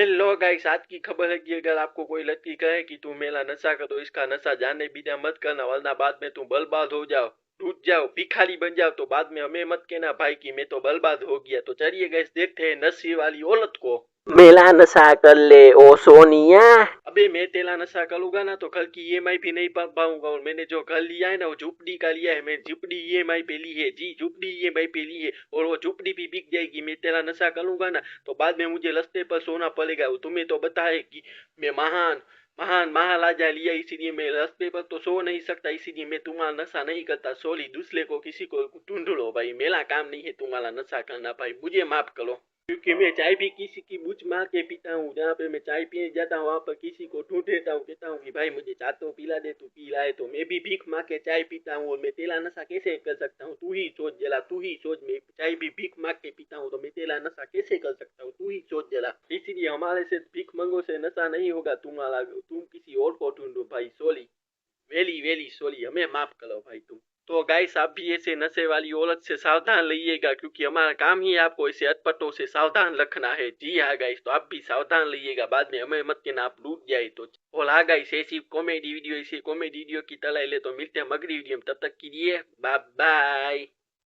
Hello guys, आज की खबर है कि अगर आपको कोई लड़की कहे कि तू मेरा नशा कर तो इसका नशा जाने बिना मत करना, वरना बाद में तुम बर्बाद हो जाओ, टूट जाओ, भिखारी बन जाओ। तो बाद में हमें मत कहना भाई कि मैं तो बर्बाद हो गया। तो चलिए गाइस, देखते हैं नशे वाली औरत को। मेला नशा कर ले ओ सोनिया। अबे मैं तेला नशा करूंगा ना तो कल की ईएमआई भी नहीं भर पाऊंगा, और मैंने जो घर लिया है ना वो झुपड़ी का लिया है। मैं झुपड़ी ईएमआई पे ली है जी, झुपड़ी ईएमआई पे ली है, और वो झुपड़ी भी बिक जाएगी। मैं तेरा नशा करूंगा ना तो बाद में मुझे रास्ते पर सोना पड़ेगा। वो तुम्हें तो पता है कि मैं महान महान महाराजा लिया, इसीलिए मैं रास्ते पर तो सो नहीं सकता, इसीलिए मैं तुम्हारा नशा नहीं करता। सॉरी, दूसरे को किसी को ढूंढ लो भाई, मेरा काम नहीं है तुम्हारा नशा करना भाई, मुझे माफ करो। क्योंकि मैं चाय भी किसी की बुझ मार के पीता हूँ। जहाँ पे मैं चाय पीने जाता हूँ वहाँ पर किसी को ढूंढ लेता हूँ, कहता हूँ कि भाई मुझे चाय तो पिला दे, तू पी लाए। तो मैं भी भीख मार के चाय पीता हूँ, और मैं तेरा नशा कैसे कर सकता हूँ? तू ही सोच जला, तू ही सोच। मैं चाय भी भीख मार के पीता हूँ तो मैं तेरा नशा कैसे कर सकता हूँ? तू ही सोच जला। इसीलिए हमारे से भीख मंगो से नशा नहीं होगा तुम्हारा, तुम किसी और को ढूंढो भाई। सॉरी, वेली वेली सॉरी, हमें माफ करो भाई तुम। तो गाइस, आप भी ऐसे नशे वाली औरत से सावधान रहिएगा, क्योंकि हमारा काम ही आपको ऐसे अटपटों से सावधान रखना है। जी हाँ गाइस, तो आप भी सावधान रहिएगा, बाद में हमें मत कहना आप डूब जाए तो। और हाँ गाइस, ऐसी कॉमेडी वीडियो की तलाश ले तो मिलते हैं अगली वीडियो में। तब तक के लिए बाय बाय।